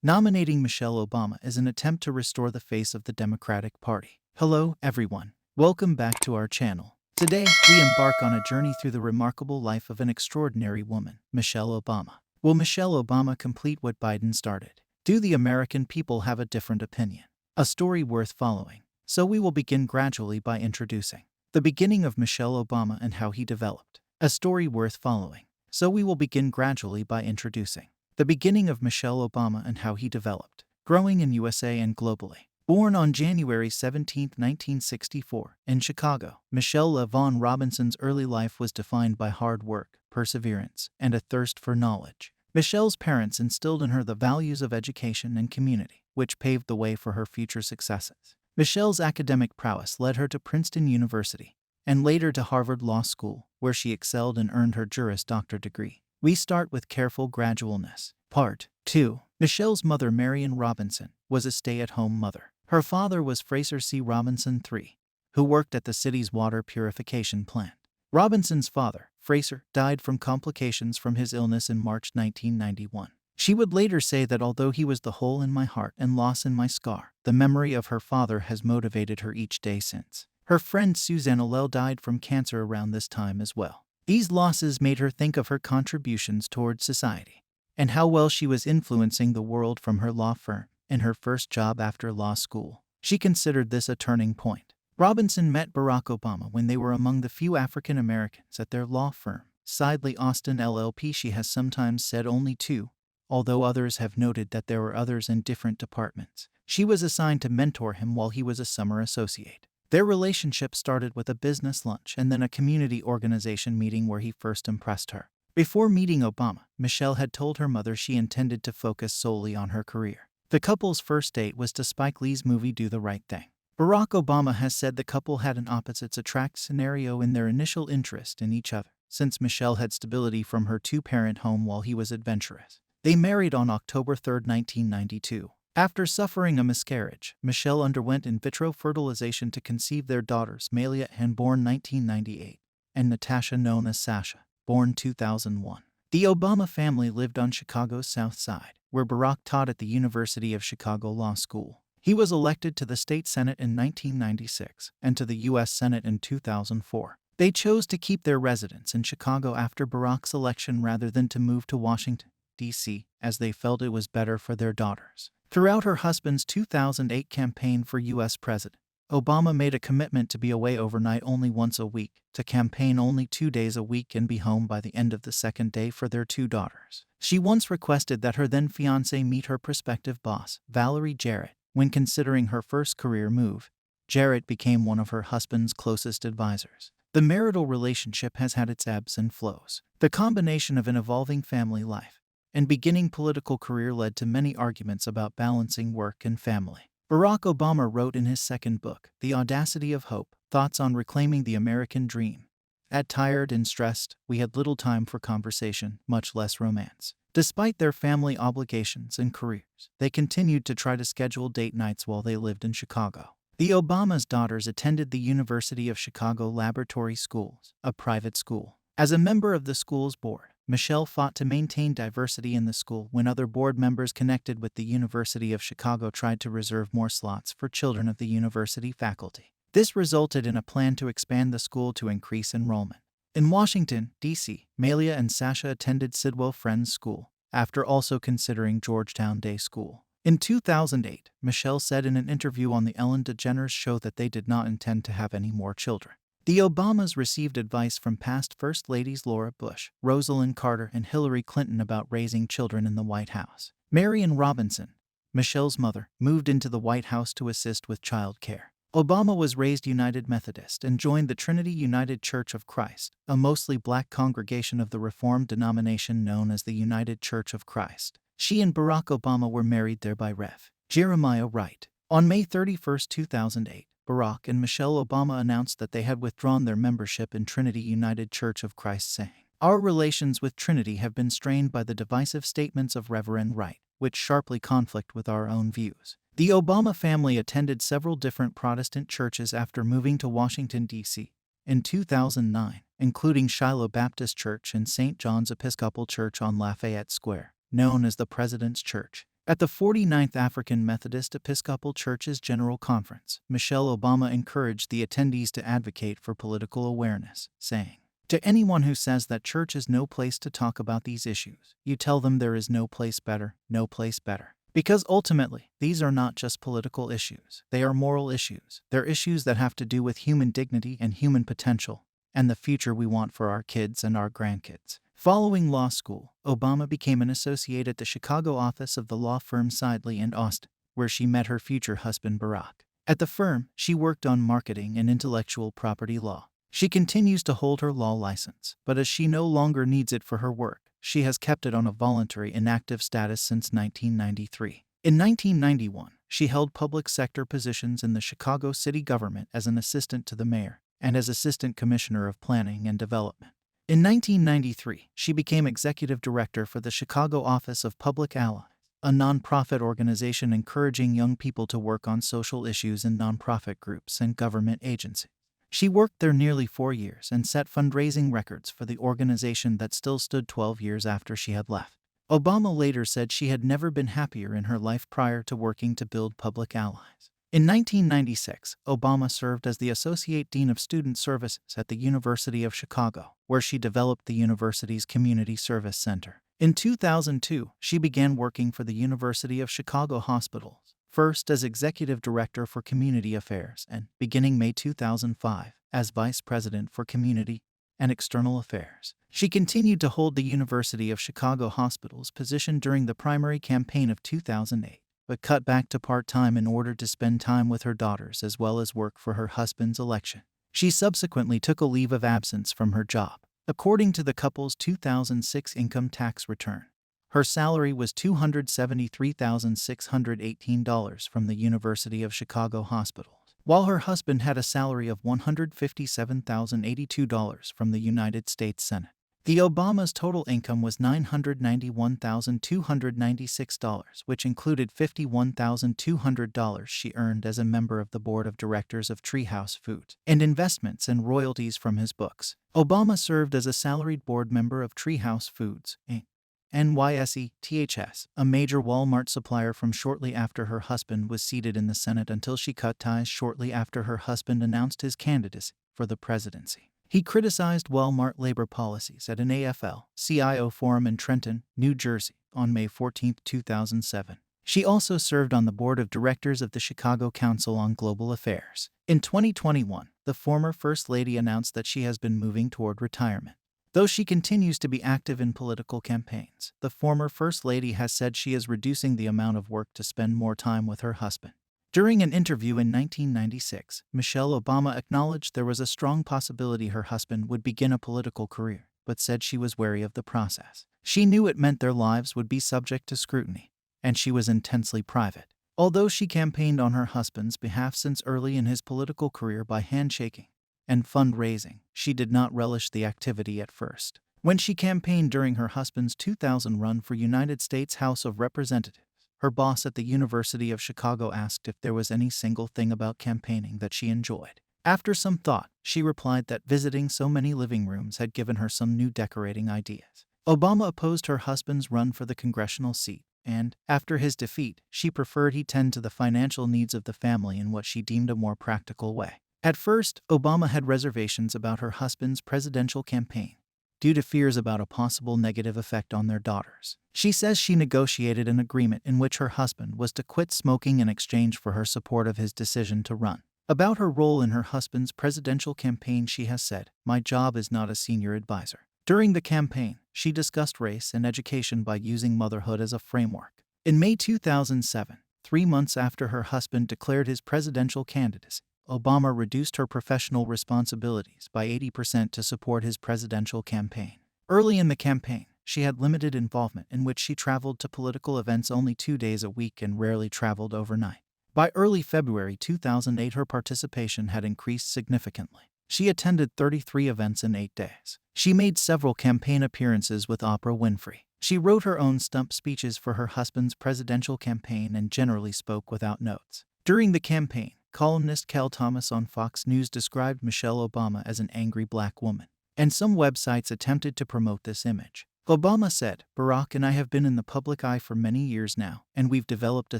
Nominating Michelle Obama is an attempt to restore the face of the Democratic Party. Hello, everyone. Welcome back to our channel. Today, we embark on a journey through the remarkable life of an extraordinary woman, Michelle Obama. Will Michelle Obama complete what Biden started? Do the American people have a different opinion? A story worth following. So we will begin gradually by introducing the beginning of Michelle Obama and how he developed. A story worth following. So we will begin gradually by introducing the beginning of Michelle Obama and how he developed. Growing in USA and globally. Born on January 17, 1964, in Chicago, Michelle LaVaughn Robinson's early life was defined by hard work, perseverance, and a thirst for knowledge. Michelle's parents instilled in her the values of education and community, which paved the way for her future successes. Michelle's academic prowess led her to Princeton University, and later to Harvard Law School, where she excelled and earned her Juris Doctor degree. We start with careful gradualness. Part 2. Michelle's mother, Marion Robinson, was a stay-at-home mother. Her father was Fraser C. Robinson III, who worked at the city's water purification plant. Robinson's father, Fraser, died from complications from his illness in March 1991. She would later say that although he was the hole in my heart and loss in my scar, the memory of her father has motivated her each day since. Her friend Suzanne Allel died from cancer around this time as well. These losses made her think of her contributions toward society and how well she was influencing the world from her law firm and her first job after law school. She considered this a turning point. Robinson met Barack Obama when they were among the few African Americans at their law firm, Sidley Austin LLP. She has sometimes said only two, although others have noted that there were others in different departments. She was assigned to mentor him while he was a summer associate. Their relationship started with a business lunch and then a community organization meeting where he first impressed her. Before meeting Obama, Michelle had told her mother she intended to focus solely on her career. The couple's first date was to Spike Lee's movie Do the Right Thing. Barack Obama has said the couple had an opposites attract scenario in their initial interest in each other, since Michelle had stability from her two-parent home while he was adventurous. They married on October 3, 1992. After suffering a miscarriage, Michelle underwent in vitro fertilization to conceive their daughters Malia Ann, born 1998, and Natasha, known as Sasha, born 2001. The Obama family lived on Chicago's South Side, where Barack taught at the University of Chicago Law School. He was elected to the state Senate in 1996 and to the U.S. Senate in 2004. They chose to keep their residence in Chicago after Barack's election rather than to move to Washington, D.C., as they felt it was better for their daughters. Throughout her husband's 2008 campaign for U.S. president, Obama made a commitment to be away overnight only once a week, to campaign only 2 days a week and be home by the end of the second day for their two daughters. She once requested that her then-fiancé meet her prospective boss, Valerie Jarrett. When considering her first career move, Jarrett became one of her husband's closest advisors. The marital relationship has had its ebbs and flows. The combination of an evolving family life and beginning political career led to many arguments about balancing work and family. Barack Obama wrote in his second book, The Audacity of Hope, thoughts on reclaiming the American dream. At tired and stressed, we had little time for conversation, much less romance. Despite their family obligations and careers, they continued to try to schedule date nights while they lived in Chicago. The Obama's daughters attended the University of Chicago Laboratory Schools, a private school. As a member of the school's board, Michelle fought to maintain diversity in the school when other board members connected with the University of Chicago tried to reserve more slots for children of the university faculty. This resulted in a plan to expand the school to increase enrollment. In Washington, D.C., Malia and Sasha attended Sidwell Friends School, after also considering Georgetown Day School. In 2008, Michelle said in an interview on the Ellen DeGeneres show that they did not intend to have any more children. The Obamas received advice from past First Ladies Laura Bush, Rosalind Carter, and Hillary Clinton about raising children in the White House. Marion Robinson, Michelle's mother, moved into the White House to assist with child care. Obama was raised United Methodist and joined the Trinity United Church of Christ, a mostly black congregation of the Reformed denomination known as the United Church of Christ. She and Barack Obama were married there by Rev. Jeremiah Wright. On May 31, 2008, Barack and Michelle Obama announced that they had withdrawn their membership in Trinity United Church of Christ, saying, "Our relations with Trinity have been strained by the divisive statements of Reverend Wright, which sharply conflict with our own views." The Obama family attended several different Protestant churches after moving to Washington, D.C. in 2009, including Shiloh Baptist Church and St. John's Episcopal Church on Lafayette Square, known as the President's Church. At the 49th African Methodist Episcopal Church's General Conference, Michelle Obama encouraged the attendees to advocate for political awareness, saying, "To anyone who says that church is no place to talk about these issues, you tell them there is no place better, no place better. Because ultimately, these are not just political issues. They are moral issues. They're issues that have to do with human dignity and human potential, and the future we want for our kids and our grandkids." Following law school, Obama became an associate at the Chicago office of the law firm Sidley and Austin, where she met her future husband Barack. At the firm, she worked on marketing and intellectual property law. She continues to hold her law license, but as she no longer needs it for her work, she has kept it on a voluntary inactive status since 1993. In 1991, she held public sector positions in the Chicago city government as an assistant to the mayor and as assistant commissioner of planning and development. In 1993, she became executive director for the Chicago Office of Public Allies, a nonprofit organization encouraging young people to work on social issues in nonprofit groups and government agencies. She worked there nearly 4 years and set fundraising records for the organization that still stood 12 years after she had left. Obama later said she had never been happier in her life prior to working to build Public Allies. In 1996, Obama served as the Associate Dean of Student Services at the University of Chicago, where she developed the university's Community Service Center. In 2002, she began working for the University of Chicago Hospitals, first as Executive Director for Community Affairs and, beginning May 2005, as Vice President for Community and External Affairs. She continued to hold the University of Chicago Hospitals position during the primary campaign of 2008. But cut back to part-time in order to spend time with her daughters as well as work for her husband's election. She subsequently took a leave of absence from her job. According to the couple's 2006 income tax return, her salary was $273,618 from the University of Chicago Hospitals, while her husband had a salary of $157,082 from the United States Senate. The Obama's total income was $991,296, which included $51,200 she earned as a member of the board of directors of Treehouse Foods, and investments and royalties from his books. Obama served as a salaried board member of Treehouse Foods, Inc., NYSE-THS, a major Walmart supplier from shortly after her husband was seated in the Senate until she cut ties shortly after her husband announced his candidacy for the presidency. He criticized Walmart labor policies at an AFL-CIO forum in Trenton, New Jersey, on May 14, 2007. She also served on the board of directors of the Chicago Council on Global Affairs. In 2021, the former First Lady announced that she has been moving toward retirement. Though she continues to be active in political campaigns, the former First Lady has said she is reducing the amount of work to spend more time with her husband. During an interview in 1996, Michelle Obama acknowledged there was a strong possibility her husband would begin a political career, but said she was wary of the process. She knew it meant their lives would be subject to scrutiny, and she was intensely private. Although she campaigned on her husband's behalf since early in his political career by handshaking and fundraising, she did not relish the activity at first. When she campaigned during her husband's 2000 run for United States House of Representatives, her boss at the University of Chicago asked if there was any single thing about campaigning that she enjoyed. After some thought, she replied that visiting so many living rooms had given her some new decorating ideas. Obama opposed her husband's run for the congressional seat, and, after his defeat, she preferred he tend to the financial needs of the family in what she deemed a more practical way. At first, Obama had reservations about her husband's presidential campaign, due to fears about a possible negative effect on their daughters. She says she negotiated an agreement in which her husband was to quit smoking in exchange for her support of his decision to run. About her role in her husband's presidential campaign, she has said, "My job is not a senior advisor." During the campaign, she discussed race and education by using motherhood as a framework. In May 2007, 3 months after her husband declared his presidential candidacy, Obama reduced her professional responsibilities by 80% to support his presidential campaign. Early in the campaign, she had limited involvement in which she traveled to political events only 2 days a week and rarely traveled overnight. By early February 2008, her participation had increased significantly. She attended 33 events in 8 days. She made several campaign appearances with Oprah Winfrey. She wrote her own stump speeches for her husband's presidential campaign and generally spoke without notes. During the campaign, columnist Kel Thomas on Fox News described Michelle Obama as an angry black woman, and some websites attempted to promote this image. Obama said, "Barack and I have been in the public eye for many years now, and we've developed a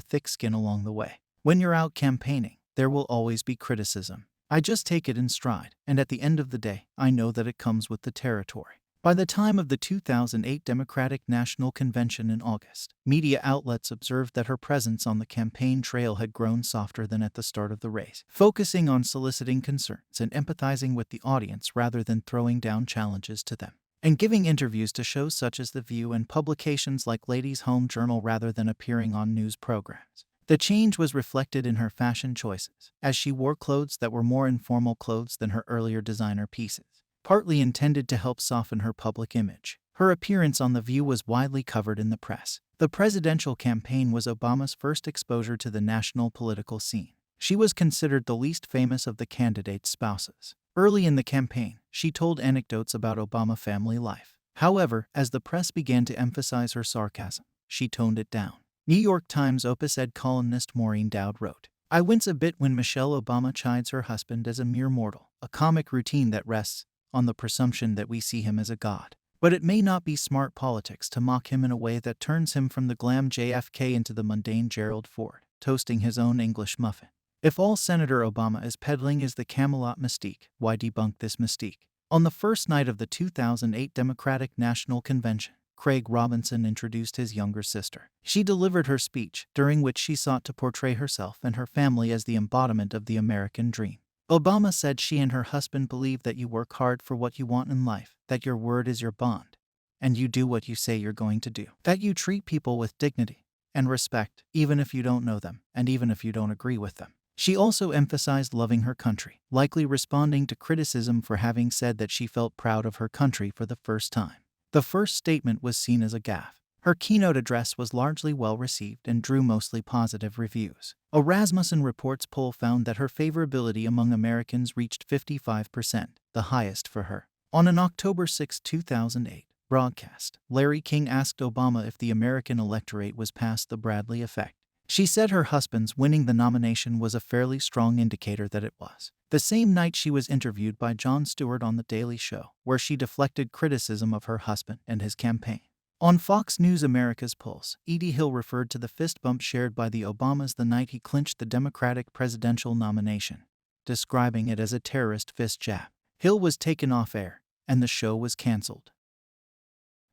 thick skin along the way. When you're out campaigning, there will always be criticism. I just take it in stride, and at the end of the day, I know that it comes with the territory." By the time of the 2008 Democratic National Convention in August, media outlets observed that her presence on the campaign trail had grown softer than at the start of the race, focusing on soliciting concerns and empathizing with the audience rather than throwing down challenges to them, and giving interviews to shows such as The View and publications like Ladies' Home Journal rather than appearing on news programs. The change was reflected in her fashion choices, as she wore clothes that were more informal clothes than her earlier designer pieces, partly intended to help soften her public image. Her appearance on The View was widely covered in the press. The presidential campaign was Obama's first exposure to the national political scene. She was considered the least famous of the candidates' spouses. Early in the campaign, she told anecdotes about Obama family life. However, as the press began to emphasize her sarcasm, she toned it down. New York Times op-ed columnist Maureen Dowd wrote, "I wince a bit when Michelle Obama chides her husband as a mere mortal, a comic routine that rests on the presumption that we see him as a god. But it may not be smart politics to mock him in a way that turns him from the glam JFK into the mundane Gerald Ford, toasting his own English muffin. If all Senator Obama is peddling is the Camelot mystique, why debunk this mystique?" On the first night of the 2008 Democratic National Convention, Craig Robinson introduced his younger sister. She delivered her speech, during which she sought to portray herself and her family as the embodiment of the American dream. Obama said she and her husband believe that you work hard for what you want in life, that your word is your bond, and you do what you say you're going to do, that you treat people with dignity and respect, even if you don't know them, and even if you don't agree with them. She also emphasized loving her country, likely responding to criticism for having said that she felt proud of her country for the first time. The first statement was seen as a gaffe. Her keynote address was largely well received and drew mostly positive reviews. A Rasmussen Reports poll found that her favorability among Americans reached 55%, the highest for her. On an October 6, 2008 broadcast, Larry King asked Obama if the American electorate was past the Bradley effect. She said her husband's winning the nomination was a fairly strong indicator that it was. The same night she was interviewed by Jon Stewart on The Daily Show, where she deflected criticism of her husband and his campaign. On Fox News America's Pulse, Edie Hill referred to the fist bump shared by the Obamas the night he clinched the Democratic presidential nomination, describing it as a terrorist fist jab. Hill was taken off air, and the show was canceled.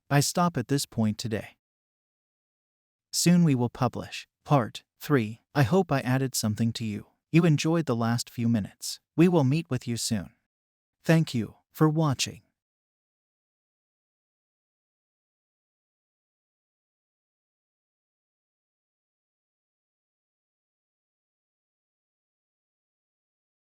I stop at this point today. Soon we will publish Part 3. I hope I added something to you. You enjoyed the last few minutes. We will meet with you soon. Thank you for watching.